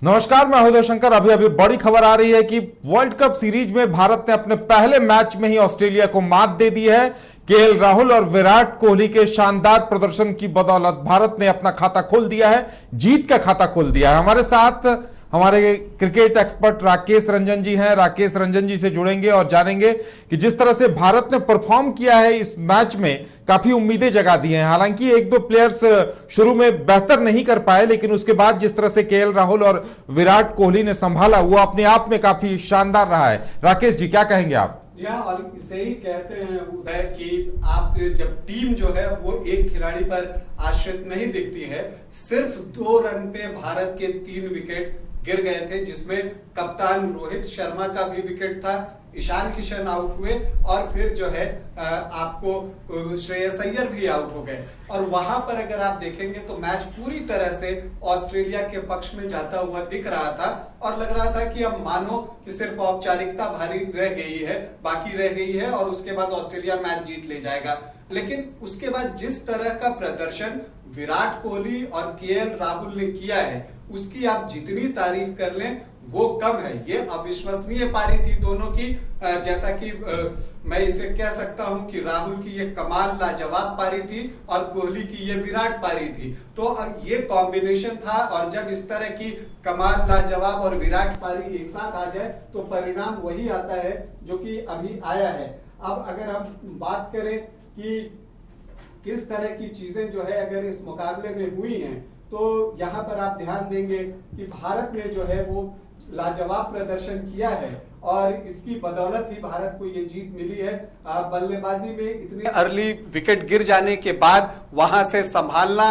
नमस्कार, मैं हूं शंकर। अभी बड़ी खबर आ रही है कि वर्ल्ड कप सीरीज में भारत ने अपने पहले मैच में ही ऑस्ट्रेलिया को मात दे दी है। केएल राहुल और विराट कोहली के शानदार प्रदर्शन की बदौलत भारत ने अपना खाता खोल दिया है, जीत का खाता खोल दिया है। हमारे साथ हमारे क्रिकेट एक्सपर्ट राकेश रंजन जी हैं। राकेश रंजन जी से जुड़ेंगे और जानेंगे कि जिस तरह से भारत ने परफॉर्म किया है इस मैच में, काफी उम्मीदें जगा दी हैं। हालांकि एक दो प्लेयर्स शुरू में बेहतर नहीं कर पाए, लेकिन उसके बाद जिस तरह से केएल राहुल और विराट कोहली ने संभाला, वो अपने आप में काफी शानदार रहा है। राकेश जी, क्या कहेंगे आप? जी हाँ, और इसे ही कहते हैं उदय कि आप जब टीम जो है वो एक खिलाड़ी पर आश्रित नहीं दिखती है। सिर्फ 2 रन पे भारत के 3 विकेट गिर गए थे, जिसमें कप्तान रोहित शर्मा का भी विकेट था, ईशान किशन आउट हुए और फिर जो है आपको श्रेयस अय्यर भी आउट हो गए। और वहां पर अगर आप देखेंगे तो मैच पूरी तरह से ऑस्ट्रेलिया के पक्ष में जाता हुआ दिख रहा था और लग रहा था कि अब मानो कि सिर्फ औपचारिकता भारी रह गई है, बाकी रह गई है और उसके बाद ऑस्ट्रेलिया मैच जीत ले जाएगा। लेकिन उसके बाद जिस तरह का प्रदर्शन विराट कोहली और केएल राहुल ने किया है, उसकी आप जितनी तारीफ कर लें वो कम है। ये अविश्वसनीय पारी थी दोनों की। जैसा कि मैं इसे कह सकता हूं कि राहुल की ये कमाल लाजवाब पारी थी और कोहली की ये विराट पारी थी। तो ये कॉम्बिनेशन था, और जब इस तरह की कमाल लाजवाब और विराट पारी एक साथ आ जाए तो परिणाम वही आता है जो कि अभी आया है। अब अगर हम बात करें कि किस तरह की चीजें जो है अगर इस मुकाबले में हुई हैं, तो यहाँ पर आप ध्यान देंगे कि भारत ने जो है वो लाजवाब प्रदर्शन किया है और इसकी बदौलत ही भारत को ये जीत मिली है। बल्लेबाजी में इतने अर्ली विकेट गिर जाने के बाद वहां से संभालना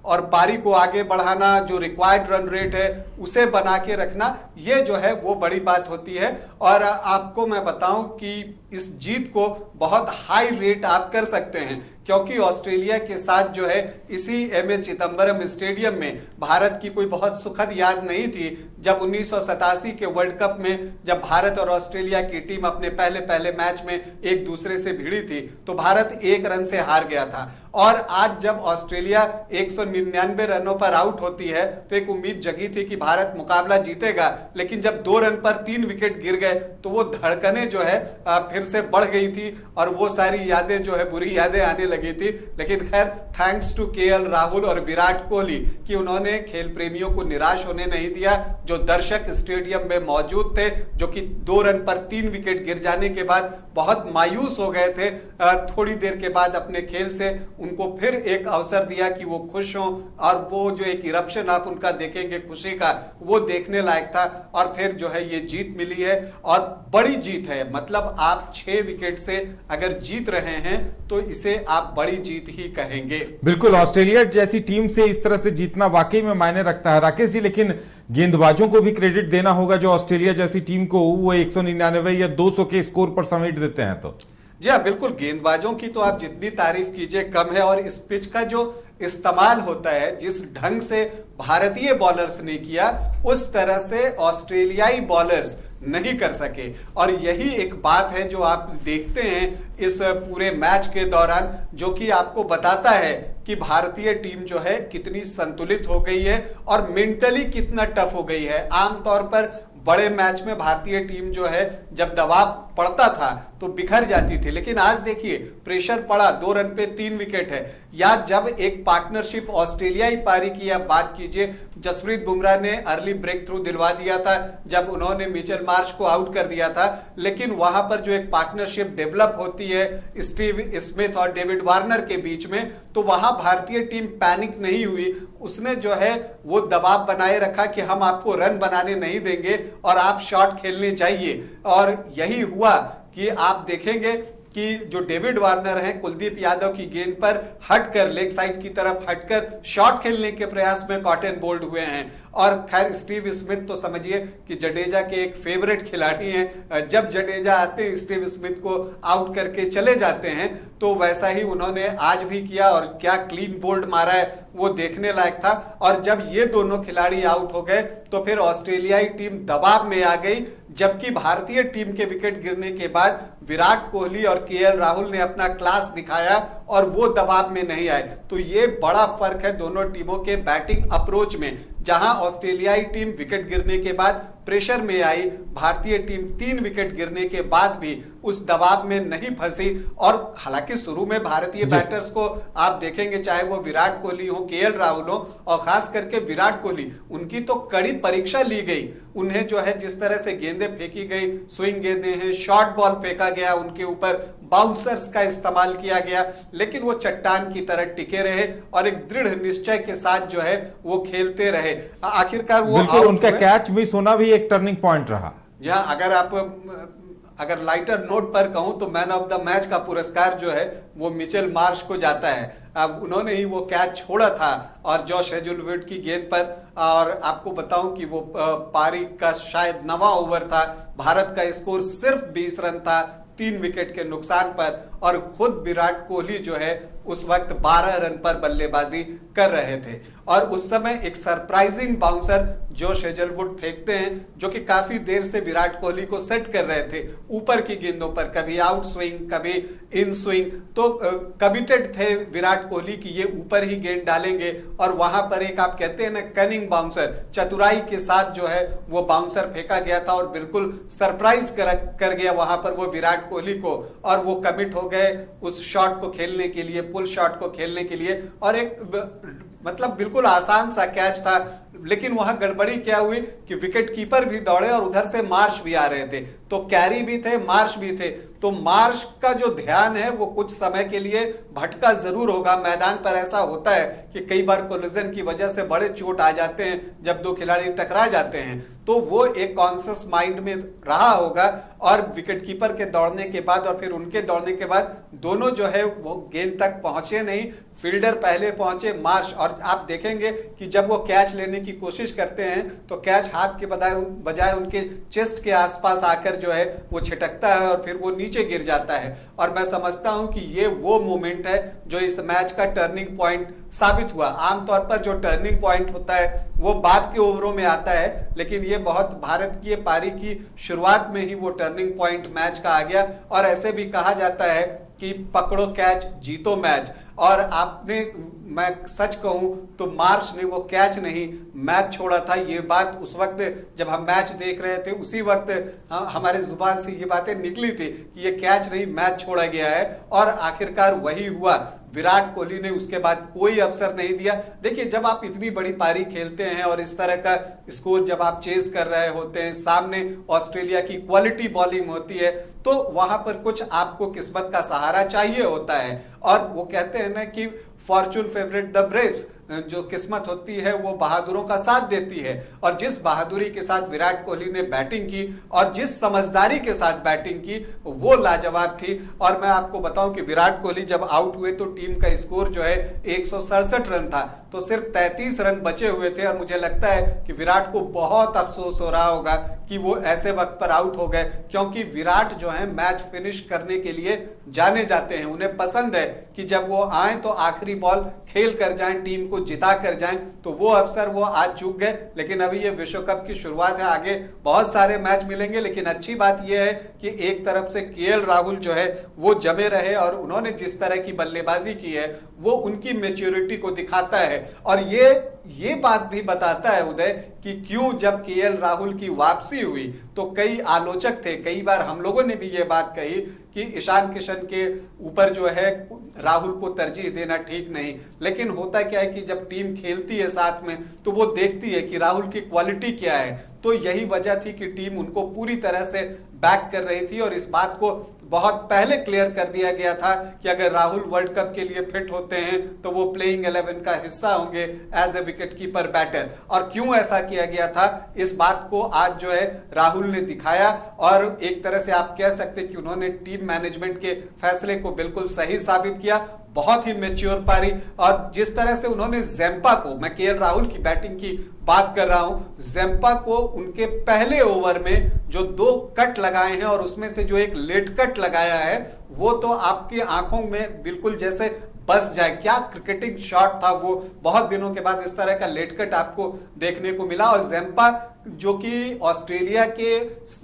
और पारी को आगे बढ़ाना, जो रिक्वायर्ड रन रेट है उसे बना के रखना, ये जो है वो बड़ी बात होती है। और आपको मैं बताऊं कि इस जीत को बहुत हाई रेट आप कर सकते हैं, क्योंकि ऑस्ट्रेलिया के साथ जो है इसी एमए चिदंबरम स्टेडियम में भारत की कोई बहुत सुखद याद नहीं थी। जब 1987 के वर्ल्ड कप में जब भारत और ऑस्ट्रेलिया की टीम अपने पहले मैच में एक दूसरे से भिड़ी थी, तो भारत 1 रन से हार गया था। और आज जब ऑस्ट्रेलिया 199 रनों पर आउट होती है तो एक उम्मीद जगी थी कि भारत मुकाबला जीतेगा, लेकिन जब 2 रन पर 3 विकेट गिर गए तो वो धड़कनें जो है फिर से बढ़ गई थी और वो सारी यादें जो है बुरी यादें आने लगी थी। लेकिन खैर, थैंक्स टू केएल राहुल और विराट कोहली कि उन्होंने खेल प्रेमियों को निराश होने नहीं दिया। जो दर्शक स्टेडियम में मौजूद थे, जो कि 2 रन पर 3 विकेट गिर जाने के बाद बहुत मायूस हो गए थे, थोड़ी देर के बाद अपने खेल से उनको फिर एक अवसर दिया कि वो खुश हों, और वो जो एक इरप्शन आप उनका देखेंगे खुशी का, वो देखने लायक था। और फिर जो है ये जीत मिली है और बड़ी जीत है। मतलब आप 6 विकेट से अगर जीत रहे हैं तो इसे आप बड़ी जीत ही कहेंगे। बिल्कुल, ऑस्ट्रेलिया जैसी टीम से इस तरह से जीतना वाकई में मायने रखता है राकेश जी। लेकिन गेंदबाजों को भी क्रेडिट देना होगा, जो ऑस्ट्रेलिया जैसी टीम को वो 199 या 200 के स्कोर पर समेट देते हैं। तो जी हाँ, बिल्कुल, गेंदबाजों की तो आप जितनी तारीफ कीजिए कम है। और इस पिच का जो इस्तेमाल होता है, जिस ढंग से भारतीय बॉलर्स ने किया, उस तरह से ऑस्ट्रेलियाई बॉलर्स नहीं कर सके। और यही एक बात है जो आप देखते हैं इस पूरे मैच के दौरान, जो कि आपको बताता है कि भारतीय टीम जो है कितनी संतुलित हो गई है और मेंटली कितना टफ हो गई है। आमतौर पर बड़े मैच में भारतीय टीम जो है जब दबाव पड़ता था तो बिखर जाती थी, लेकिन आज देखिए प्रेशर पड़ा, 2 रन पे 3 विकेट है। या जब एक पार्टनरशिप ऑस्ट्रेलियाई पारी की आप बात कीजिए, जसप्रीत बुमराह ने अर्ली ब्रेक थ्रू दिलवा दिया था जब उन्होंने मिचेल मार्श को आउट कर दिया था, लेकिन वहां पर जो एक पार्टनरशिप डेवलप होती है स्टीव स्मिथ और डेविड वार्नर के बीच में, तो वहां भारतीय टीम पैनिक नहीं हुई। उसने जो है वो दबाव बनाए रखा कि हम आपको रन बनाने नहीं देंगे और आप शॉट खेलने जाइए। और यही हुआ कि आप देखेंगे कि जो डेविड वार्नर हैं, कुलदीप यादव की गेंद पर हटकर, लेग साइड की तरफ हटकर शॉट खेलने के प्रयास में कॉट एंड बोल्ड हुए हैं। और खैर, स्टीव स्मिथ तो समझिए कि जडेजा के एक फेवरेट खिलाड़ी हैं। जब जडेजा आते हैं स्टीव स्मिथ को आउट करके चले जाते हैं, तो वैसा ही उन्होंने आज भी किया और क्या क्लीन बोल्ड मारा है वो देखने लायक था। और जब ये दोनों खिलाड़ी आउट हो गए तो फिर ऑस्ट्रेलियाई टीम दबाव में आ गई, जबकि भारतीय टीम के विकेट गिरने के बाद विराट कोहली और केएल राहुल ने अपना क्लास दिखाया और वो दबाव में नहीं आए। तो ये बड़ा फर्क है दोनों टीमों के बैटिंग अप्रोच में। जहां ऑस्ट्रेलियाई टीम विकेट गिरने के बाद प्रेशर में आई, भारतीय टीम 3 विकेट गिरने के बाद भी उस दबाव में नहीं फंसी। और हालांकि शुरू में भारतीय बैटर्स को आप देखेंगे, चाहे वो विराट कोहली हो, केएल राहुल हो, और खास करके विराट कोहली, उनकी तो कड़ी परीक्षा ली गई। उन्हें जो है जिस तरह से गेंदें फेंकी गई, स्विंग गेंदें हैं, शॉर्ट बॉल फेंका गया उनके ऊपर, बाउंसर्स का इस्तेमाल किया गया, लेकिन वो चट्टान की तरह टिके रहे और एक दृढ़ निश्चय के साथ जो है वो खेलते रहे। आखिरकार वो बिल्कुल उनका कैच मिस होना भी एक टर्निंग पॉइंट रहा। या अगर लाइटर नोट पर कहूं तो मैन ऑफ द मैच का पुरस्कार जो है वो मिचेल मार्श को जाता है। अब उन्होंने ही वो कैच छोड़ा था और जॉश हेजलवुड की गेंद पर, और आपको बताऊं कि वो पारी का शायद 9वां ओवर था, भारत का स्कोर सिर्फ 20 रन था 3 विकेट के नुकसान पर, और खुद विराट कोहली जो है उस वक्त 12 रन पर बल्लेबाजी कर रहे थे। और उस समय एक सरप्राइजिंग बाउंसर जोश हेजलवुड फेंकते हैं, जो कि काफी देर से विराट कोहली को सेट कर रहे थे ऊपर की गेंदों पर, कभी आउट स्विंग कभी इन स्विंग। तो कमिटेड थे विराट कोहली कि ये ऊपर ही गेंद डालेंगे, और वहां पर एक आप कहते हैं ना कनिंग बाउंसर, चतुराई के साथ जो है वो बाउंसर फेंका गया था और बिल्कुल सरप्राइज कर गया वहां पर वो विराट कोहली को, और वो कमिट हो गए उस शॉट को खेलने के लिए, पुल शॉट को खेलने के लिए। और एक मतलब बिल्कुल आसान सा कैच था, लेकिन वहां गड़बड़ी क्या हुई कि विकेट कीपर भी दौड़े और उधर से मार्श भी आ रहे थे, तो कैरी भी थे, मार्श भी थे। तो मार्श का जो ध्यान है वो कुछ समय के लिए भटका जरूर होगा। मैदान पर ऐसा होता है कि कई बार कोलिजन की वजह से बड़े चोट आ जाते हैं जब दो खिलाड़ी टकरा जाते हैं, तो वो एक कॉन्शियस माइंड में रहा होगा। और विकेट कीपर के दौड़ने के बाद और फिर उनके दौड़ने के बाद दोनों जो है वो गेंद तक पहुंचे नहीं, फील्डर पहले पहुंचे, मार्श। और आप देखेंगे कि जब वो कैच लेने की कोशिश करते हैं तो कैच हाथ के बजाय उनके चेस्ट के आसपास आकर जो है वो छिटकता है और फिर वो नीचे गिर जाता है। और मैं समझता हूं कि ये वो मोमेंट है जो इस मैच का टर्निंग पॉइंट साबित हुआ। आमतौर पर जो टर्निंग पॉइंट होता है वो बाद के ओवरों में आता है, लेकिन ये बहुत भारत की पारी की शुरुआत में ही वो टर्निंग पॉइंट मैच का आ गया। और ऐसे भी कहा जाता है कि पकड़ो कैच जीतो मैच। और आपने, मैं सच कहूं तो मार्श ने वो कैच नहीं मैच छोड़ा था। ये बात उस वक्त जब हम मैच देख रहे थे उसी वक्त हमारे जुबान से ये बातें निकली थी कि ये कैच नहीं मैच छोड़ा गया है, और आखिरकार वही हुआ। विराट कोहली ने उसके बाद कोई अवसर नहीं दिया। देखिए, जब आप इतनी बड़ी पारी खेलते हैं और इस तरह का स्कोर जब आप चेज कर रहे होते हैं, सामने ऑस्ट्रेलिया की क्वालिटी बॉलिंग होती है, तो वहां पर कुछ आपको किस्मत का सहारा चाहिए होता है। और वो कहते हैं ना कि फॉर्चून फेवरेट द ब्रेव्स, जो किस्मत होती है वो बहादुरों का साथ देती है। और जिस बहादुरी के साथ विराट कोहली ने बैटिंग की और जिस समझदारी के साथ बैटिंग की वो लाजवाब थी। और मैं आपको बताऊं कि विराट कोहली जब आउट हुए तो टीम का स्कोर जो है 167 रन था, तो सिर्फ 33 रन बचे हुए थे। और मुझे लगता है कि विराट को बहुत अफसोस हो रहा होगा कि वो ऐसे वक्त पर आउट हो गए, क्योंकि विराट जो है मैच फिनिश करने के लिए जाने जाते हैं। उन्हें पसंद है कि जब वो आए तो आखिरी बॉल खेल कर जाएं, टीम को जिता कर जाएं। तो वो अवसर वो आज चूक गए। लेकिन अभी ये विश्व कप की शुरुआत है, आगे बहुत सारे मैच मिलेंगे। लेकिन अच्छी बात ये है कि एक तरफ से केएल राहुल जो है वो जमे रहे और उन्होंने जिस तरह की बल्लेबाजी की है वो उनकी मैच्योरिटी को दिखाता है। और ये बात भी बताता है उदय कि क्यों जब केएल राहुल की वापसी हुई तो कई आलोचक थे, कई बार हम लोगों ने भी ये बात कही कि ईशान किशन के ऊपर जो है राहुल को तरजीह देना ठीक नहीं। लेकिन होता क्या है कि जब टीम खेलती है साथ में तो वो देखती है कि राहुल की क्वालिटी क्या है। तो यही वजह थी कि टीम उनको पूरी तरह से बैक कर रही थी। और इस बात को बहुत पहले क्लियर कर दिया गया था कि अगर राहुल वर्ल्ड कप के लिए फिट होते हैं तो वो प्लेइंग 11 का हिस्सा होंगे as a wicket keeper batter. और क्यों ऐसा किया गया था इस बात को आज जो है राहुल ने दिखाया। और एक तरह से आप कह सकते कि उन्होंने टीम मैनेजमेंट के फैसले को बिल्कुल सही साबित किया। बहुत ही मैच्योर पारी। और जिस तरह से उन्होंने ज़ेम्पा को, मैं केएल राहुल की बैटिंग की बात कर रहा हूं, ज़ेम्पा को उनके पहले ओवर में जो 2 कट लगाए हैं और उसमें से जो एक लेट कट लगाया है वो तो आपकी आंखों में बिल्कुल जैसे बस जाए। क्या क्रिकेटिंग शॉट था वो, बहुत दिनों के बाद इस तरह का लेट कट आपको देखने को मिला। और ज़ेम्पा जो कि ऑस्ट्रेलिया के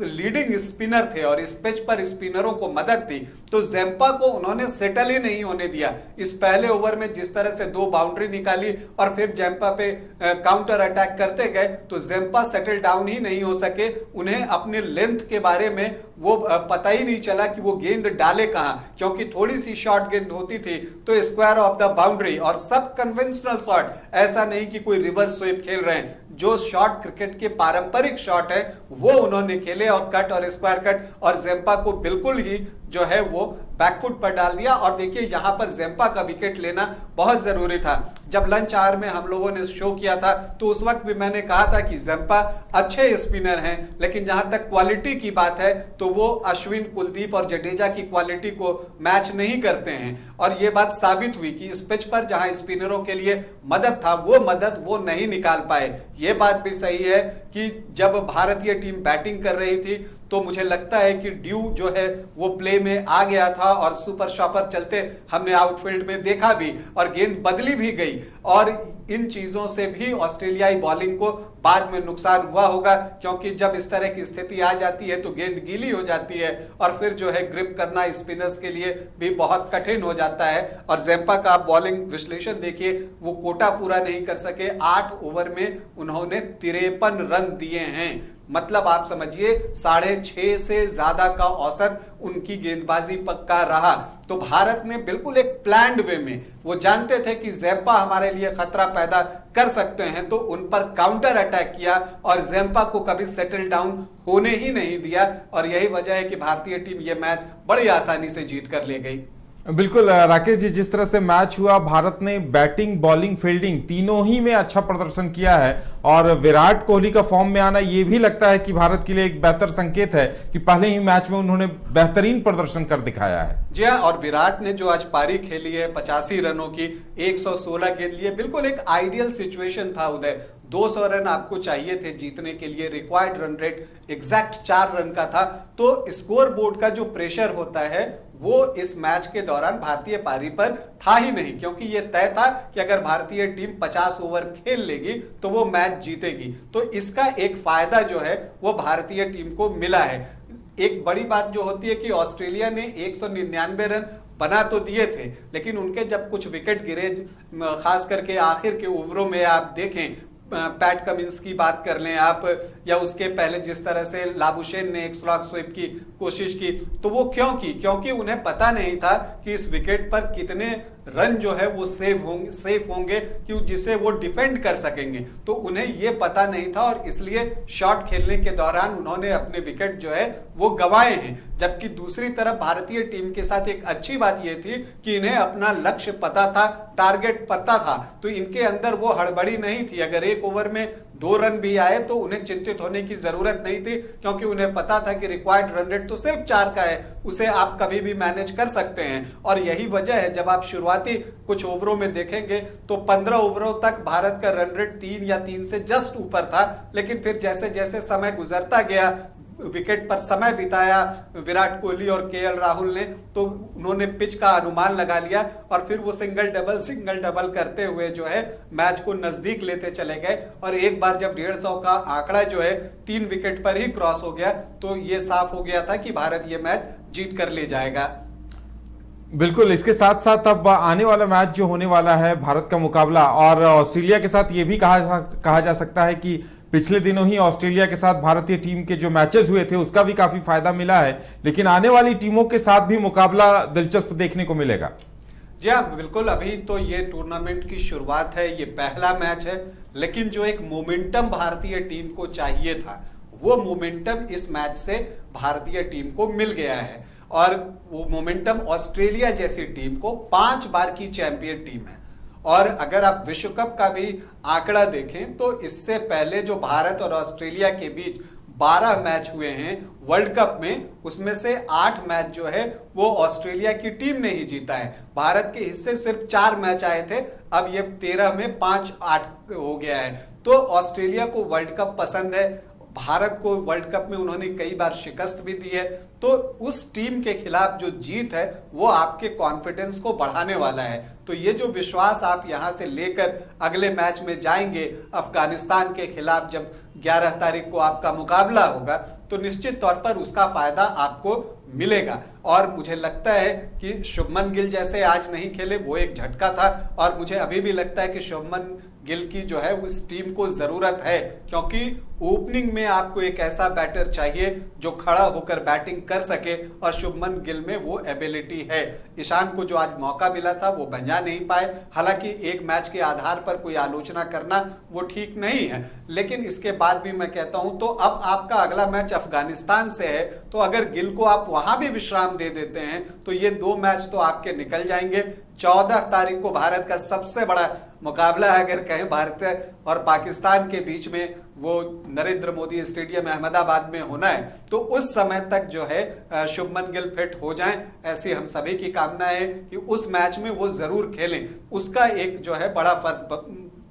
लीडिंग स्पिनर थे और इस पिच पर स्पिनरों को मदद थी, तो जेम्पा को उन्होंने सेटल ही नहीं होने दिया। इस पहले ओवर में जिस तरह से 2 बाउंड्री निकाली और फिर जेम्पा पे काउंटर अटैक करते गए, तो जेम्पा सेटल डाउन ही नहीं हो सके। उन्हें अपने लेंथ के बारे में वो पता ही नहीं चला कि वो गेंद डाले कहां, क्योंकि थोड़ी सी शॉर्ट गेंद होती थी तो स्क्वायर ऑफ द बाउंड्री, और सब कन्वेंशनल शॉट, ऐसा नहीं कि कोई रिवर्स स्वीप खेल रहे हैं। जो शॉट क्रिकेट के पारंपरिक शॉट है वो उन्होंने खेले, और कट और स्क्वायर कट, और जेम्पा को बिल्कुल ही जो है वो बैकफुट पर डाल दिया। और देखिए यहां पर जेम्पा का विकेट लेना बहुत जरूरी था। जब लंच आवर में हम लोगों ने शो किया था तो उस वक्त भी मैंने कहा था कि जेम्पा अच्छे स्पिनर हैं, लेकिन जहां तक क्वालिटी की बात है तो वो अश्विन, कुलदीप और जडेजा की क्वालिटी को मैच नहीं करते हैं। और ये बात साबित हुई कि इस पिच पर जहां स्पिनरों के लिए मदद था वो मदद वो नहीं निकाल पाए। ये बात भी सही है कि जब भारतीय टीम बैटिंग कर रही थी तो मुझे लगता है कि ड्यू जो है वो प्ले में आ गया था, और सुपर शॉपर चलते हमने आउटफील्ड में देखा भी, और गेंद बदली भी गई, और इन चीजों से भी ऑस्ट्रेलियाई बॉलिंग को बाद में नुकसान हुआ होगा, क्योंकि जब इस तरह की स्थिति आ जाती है तो गेंद गीली हो जाती है और फिर जो है ग्रिप करना स्पिनर्स के लिए भी बहुत कठिन हो जाता है। और जेम्पा का बॉलिंग विश्लेषण देखिए, वो कोटा पूरा नहीं कर सके। 8 ओवर में उन्होंने 53 रन दिए हैं, मतलब आप समझिए 6.5 से ज्यादा का औसत उनकी गेंदबाजी पक्का रहा। तो भारत ने बिल्कुल एक प्लान्ड वे में, वो जानते थे कि जेम्पा हमारे लिए खतरा पैदा कर सकते हैं, तो उन पर काउंटर अटैक किया और जेम्पा को कभी सेटल डाउन होने ही नहीं दिया। और यही वजह है कि भारतीय टीम ये मैच बड़ी आसानी से जीत कर ले गई। बिल्कुल राकेश जी, जिस तरह से मैच हुआ, भारत ने बैटिंग, बॉलिंग, फील्डिंग तीनों ही में अच्छा प्रदर्शन किया है, और विराट कोहली का फॉर्म में आना ये भी लगता है कि भारत के लिए एक बेहतर संकेत है कि पहले ही मैच में उन्होंने बेहतरीन प्रदर्शन कर दिखाया है। जी हाँ, और विराट ने जो आज पारी खेली है 85 रनों की, 116 गेंद लिए, बिल्कुल एक आइडियल सिचुएशन था उदय। 200 रन आपको चाहिए थे जीतने के लिए, required run rate exact 4 run का था। तो स्कोर बोर्ड का जो प्रेशर होता है वो इस मैच के दौरान भारतीय पारी पर था ही नहीं, क्योंकि ये तय था कि अगर भारतीय टीम 50 ओवर खेल लेगी तो वो मैच जीतेगी। तो इसका एक फायदा जो है वो भारतीय टीम को मिला है। एक बड़ी बात जो होती है कि ऑस्ट्रेलिया ने 199 रन बना तो दिए थे, लेकिन उनके जब कुछ विकेट गिरे, खास करके आखिर के ओवरों में आप देखें, पैट कमिंस की बात कर लें आप, या उसके पहले जिस तरह से लाबुशेन ने एक स्लॉग स्वीप की कोशिश की, तो वो क्यों की? क्योंकि उन्हें पता नहीं था कि इस विकेट पर कितने रन जो है वो सेफ होंगे कि जिसे वो डिफेंड कर सकेंगे। तो उन्हें ये पता नहीं था, और इसलिए शॉट खेलने के दौरान उन्होंने अपने विकेट जो है वो गंवाए हैं। जबकि दूसरी तरफ भारतीय टीम के साथ एक अच्छी बात ये थी कि इन्हें अपना लक्ष्य पता था, टारगेट पता था, तो इनके अंदर वो हड़बड़ी नहीं थी। अगर एक ओवर में 2 रन भी आए तो उन्हें चिंतित होने की जरूरत नहीं थी, क्योंकि उन्हें पता था कि रिक्वायर्ड रन रेट तो सिर्फ 4 का है, उसे आप कभी भी मैनेज कर सकते हैं। और यही वजह है, जब आप शुरुआती कुछ ओवरों में देखेंगे तो 15 ओवरों तक भारत का रन रेट 3 या 3 से जस्ट ऊपर था, लेकिन फिर जैसे जैसे समय गुजरता गया, विकेट पर समय बिताया विराट कोहली और केएल राहुल ने, तो उन्होंने पिच का अनुमान लगा लिया और फिर वो सिंगल डबल करते हुए जो है मैच को नजदीक लेते चले गए। और एक बार जब 150 का आंकड़ा जो है 3 विकेट पर ही क्रॉस हो गया तो ये साफ हो गया था कि भारत ये मैच जीत कर ले जाएगा। बिल्कुल, इसके साथ साथ अब आने वाला मैच जो होने वाला है, भारत का मुकाबला, और ऑस्ट्रेलिया के साथ ये भी कहा जा सकता है कि पिछले दिनों ही ऑस्ट्रेलिया के साथ भारतीय टीम के जो मैचेस हुए थे उसका भी काफी फायदा मिला है, लेकिन आने वाली टीमों के साथ भी मुकाबला दिलचस्प देखने को मिलेगा। जी हाँ, बिल्कुल। अभी तो ये टूर्नामेंट की शुरुआत है, ये पहला मैच है, लेकिन जो एक मोमेंटम भारतीय टीम को चाहिए था वो मोमेंटम इस मैच से भारतीय टीम को मिल गया है। और वो मोमेंटम ऑस्ट्रेलिया जैसी टीम को 5 बार की चैंपियन टीम है। और अगर आप विश्व कप का भी आंकड़ा देखें तो इससे पहले जो भारत और ऑस्ट्रेलिया के बीच 12 मैच हुए हैं वर्ल्ड कप में, उसमें से 8 मैच जो है वो ऑस्ट्रेलिया की टीम ने ही जीता है। भारत के हिस्से सिर्फ 4 मैच आए थे, अब ये 13 में 5-8 हो गया है। तो ऑस्ट्रेलिया को वर्ल्ड कप पसंद है, भारत को वर्ल्ड कप में उन्होंने कई बार शिकस्त भी दी है। तो उस टीम के खिलाफ जो जीत है वो आपके कॉन्फिडेंस को बढ़ाने वाला है। तो ये जो विश्वास आप यहां से लेकर अगले मैच में जाएंगे अफगानिस्तान के खिलाफ, जब 11 तारीख को आपका मुकाबला होगा, तो निश्चित तौर पर उसका फायदा आपको मिलेगा। और मुझे लगता है कि शुभमन गिल जैसे आज नहीं खेले वो एक झटका था, और मुझे अभी भी लगता है कि शुभमन गिल की जो है उस टीम को जरूरत है, क्योंकि ओपनिंग में आपको एक ऐसा बैटर चाहिए जो खड़ा होकर बैटिंग कर सके, और शुभमन गिल में वो एबिलिटी है। ईशान को जो आज मौका मिला था वो बजा नहीं पाए। हालांकि एक मैच के आधार पर कोई आलोचना करना वो ठीक नहीं है, लेकिन इसके बाद भी मैं कहता हूं तो अब आपका अगला मैच अफगानिस्तान से है, तो अगर गिल को आप वहां भी विश्राम दे देते हैं तो ये 2 मैच तो आपके निकल जाएंगे। 14 तारीख को भारत का सबसे बड़ा मुकाबला है, अगर कहें भारत और पाकिस्तान के बीच में, वो नरेंद्र मोदी स्टेडियम अहमदाबाद में होना है। तो उस समय तक जो है शुभमन गिल फिट हो जाएं, ऐसी हम सभी की कामना है कि उस मैच में वो जरूर खेलें। उसका एक जो है बड़ा फर्क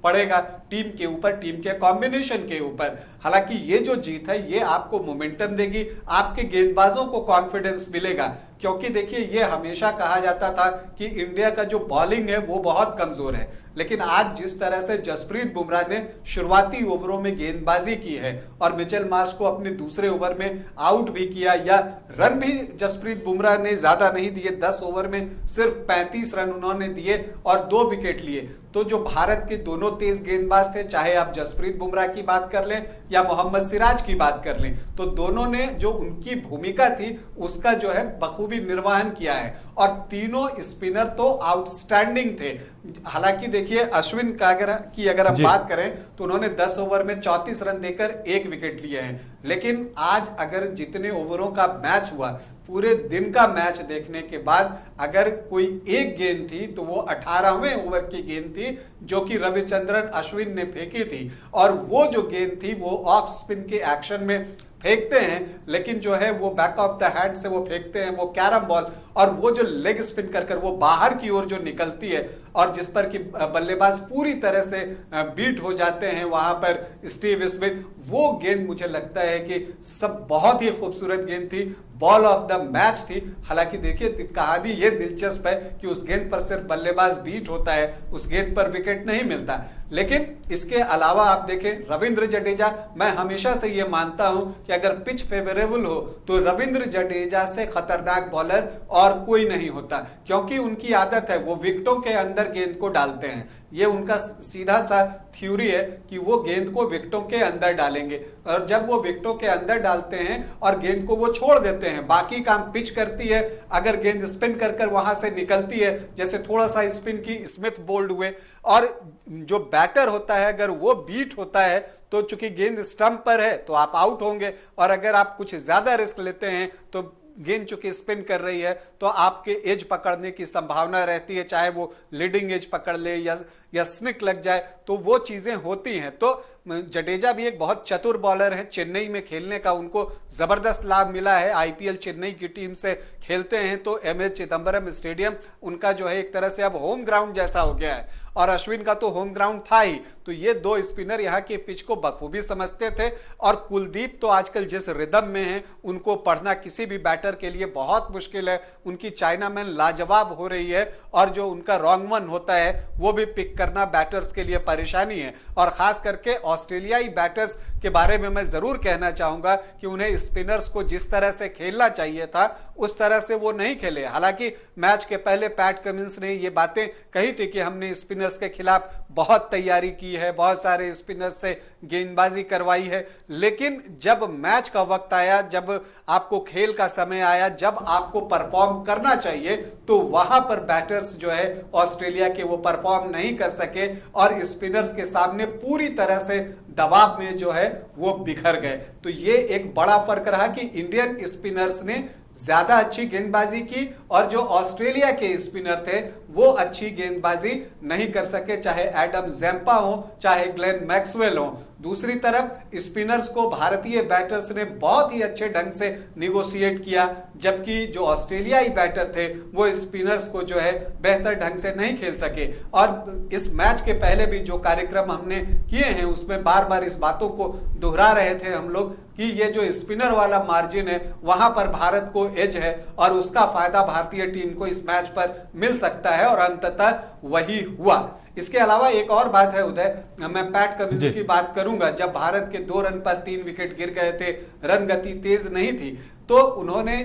पड़ेगा टीम के ऊपर, टीम के कॉम्बिनेशन के ऊपर। हालांकि ये जो जीत है ये आपको मोमेंटम देगी, आपके गेंदबाजों को कॉन्फिडेंस मिलेगा, क्योंकि देखिए ये हमेशा कहा जाता था कि इंडिया का जो बॉलिंग है वो बहुत कमजोर है, लेकिन आज जिस तरह से जसप्रीत बुमराह ने शुरुआती ओवरों में गेंदबाजी की है और मिचेल मार्श को अपने दूसरे ओवर में आउट भी किया, या रन भी जसप्रीत बुमराह ने ज्यादा नहीं दिए, 10 ओवर में सिर्फ 35 रन उन्होंने दिए और 2 विकेट लिए। तो जो भारत के दोनों तेज गेंदबाज थे, चाहे आप जसप्रीत बुमराह की बात कर लें या मोहम्मद सिराज की बात कर लें, तो दोनों ने जो उनकी भूमिका थी उसका जो है बखूबी निर्वहन किया है, और तीनों स्पिनर तो आउटस्टैंडिंग थे। हालांकि देखिए अश्विन का अगर हम बात करें तो उन्होंने 10 ओवर में 34 रन देकर 1 विकेट लिए हैं, लेकिन आज अगर जितने ओवरों का मैच हुआ, पूरे दिन का मैच देखने के बाद अगर कोई एक गेंद थी तो वो 18वें ओवर की गेंद थी जो कि रविचंद्रन अश्विन ने फेंकी थी, और वो जो गेंद थी वो ऑफ स्पिन के एक्शन में फेंकते हैं, लेकिन जो है वो बैक ऑफ द हैंड से वो फेंकते हैं, वो कैरम बॉल, और वो जो लेग स्पिन कर वो बाहर की ओर जो निकलती है और जिस पर कि बल्लेबाज पूरी तरह से बीट हो जाते हैं वहां पर स्टीव स्मिथ, वो गेंद मुझे लगता है कि सब बहुत ही खूबसूरत गेंद थी, बॉल ऑफ द मैच थी। हालांकि देखिए कहानी ये दिलचस्प है कि उस गेंद पर सिर्फ बल्लेबाज बीट होता है, उस गेंद पर विकेट नहीं मिलता। लेकिन इसके अलावा आप देखें रविंद्र जडेजा, मैं हमेशा से ये मानता हूं कि अगर पिच फेवरेबल हो तो रविंद्र जडेजा से खतरनाक बॉलर और कोई नहीं होता, क्योंकि उनकी आदत है वो विकेटों के अंदर गेंद को डालते हैं। ये उनका सीधा सा थ्योरी है कि वो गेंद को विकेटों के अंदर डालेंगे, और जब वो विकेटों के अंदर डालते हैं और गेंद को वो छोड़ देते हैं, बाकी काम पिच करती है। अगर गेंद स्पिन कर वहां से निकलती है, जैसे थोड़ा सा स्पिन की, स्मिथ बोल्ड हुए, और जो बैटर होता है अगर वो बीट होता है तो चूंकि गेंद स्टंप पर है तो आप आउट होंगे, और अगर आप कुछ ज्यादा रिस्क लेते हैं तो गेंद चूंकि स्पिन कर रही है तो आपके एज पकड़ने की संभावना रहती है, चाहे वो लीडिंग एज पकड़ ले या स्निक लग जाए, तो वो चीजें होती हैं। तो जडेजा भी एक बहुत चतुर बॉलर है, चेन्नई में खेलने का उनको जबरदस्त लाभ मिला है, आईपीएल चेन्नई की टीम से खेलते हैं तो एमए चिदंबरम स्टेडियम उनका जो है एक तरह से अब होम ग्राउंड जैसा हो गया है, और अश्विन का तो होम ग्राउंड था ही। तो ये 2 स्पिनर यहाँ के पिच को बखूबी समझते थे, और कुलदीप तो आजकल जिस रिदम में है उनको पढ़ना किसी भी बैटर के लिए बहुत मुश्किल है। उनकी चाइनामैन लाजवाब हो रही है, और जो उनका रॉन्ग वन होता है वो भी पिक करना बैटर्स के लिए परेशानी है। और खास करके ऑस्ट्रेलियाई बैटर्स के बारे में मैं जरूर कहना चाहूंगा कि उन्हें स्पिनर्स को जिस तरह से खेलना चाहिए था उस तरह से वो नहीं खेले। हालांकि मैच के पहले पैट कमिंस ने ये बातें कही थी कि हमने स्पिनर्स के खिलाफ बहुत तैयारी की है, बहुत सारे स्पिनर्स से गेंदबाजी करवाई है, लेकिन जब मैच का वक्त आया, जब आपको खेल का समय आया, जब आपको परफॉर्म करना चाहिए, तो वहां पर बैटर्स जो है ऑस्ट्रेलिया के वो परफॉर्म नहीं कर सके, और स्पिनर्स के सामने पूरी तरह से दबाव में जो है वो बिखर गए। तो ये एक बड़ा फर्क रहा कि इंडियन स्पिनर्स ने ज्यादा अच्छी गेंदबाजी की, और जो ऑस्ट्रेलिया के स्पिनर थे वो अच्छी गेंदबाजी नहीं कर सके, चाहे एडम ज़ेम्पा हो चाहे ग्लेन मैक्सवेल हो। दूसरी तरफ स्पिनर्स को भारतीय बैटर्स ने बहुत ही अच्छे ढंग से निगोशिएट किया, जबकि जो ऑस्ट्रेलियाई बैटर थे वो स्पिनर्स को जो है बेहतर ढंग से नहीं खेल सके। और इस मैच के पहले भी जो कार्यक्रम हमने किए हैं उसमें बार बार इस बातों को दोहरा रहे थे हम लोग कि ये जो स्पिनर वाला मार्जिन है वहां पर भारत को एज है और उसका फायदा भारतीय टीम को इस मैच पर मिल सकता है, और अंततः वही हुआ। इसके अलावा एक और बात है उदय, मैं पैट कमिंस की बात करूंगा। जब भारत के 2 रन पर 3 विकेट गिर गए थे, रन गति तेज नहीं थी, तो उन्होंने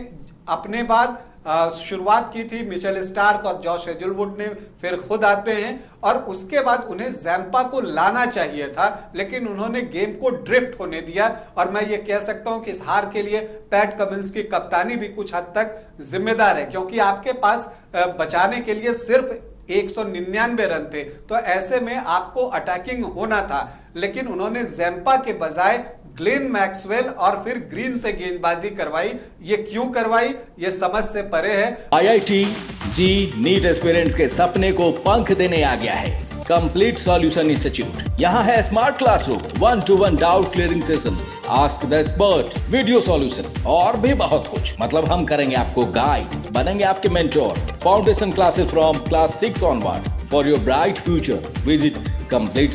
अपने बाद शुरुआत की थी मिचेल स्टार्क और जॉश हेजलवुड ने, फिर खुद आते हैं और उसके बाद उन्हें जैम्पा को लाना चाहिए था, लेकिन उन्होंने गेम को ड्रिफ्ट होने दिया। और मैं ये कह सकता हूं कि इस हार के लिए पैट कमिंस की कप्तानी भी कुछ हद तक जिम्मेदार है, क्योंकि आपके पास बचाने के लिए सिर्फ 199 रन थे, तो ऐसे में आपको अटैकिंग होना था, लेकिन उन्होंने जैम्पा के बजाय ग्लेन मैक्सवेल और फिर ग्रीन से गेंदबाजी करवाई। ये क्यों करवाई, ये समझ से परे है। IIT जी नीट एस्पिरेंट्स के सपने को पंख देने आ गया है कंप्लीट सॉल्यूशन इंस्टीट्यूट। यहाँ है smart classroom, 1-to-1 doubt clearing session, ask the expert, video solution और भी बहुत कुछ। मतलब हम करेंगे आपको गाइड, बनेंगे आपके mentor. Foundation classes from class 6 onwards for your bright future. Visit complete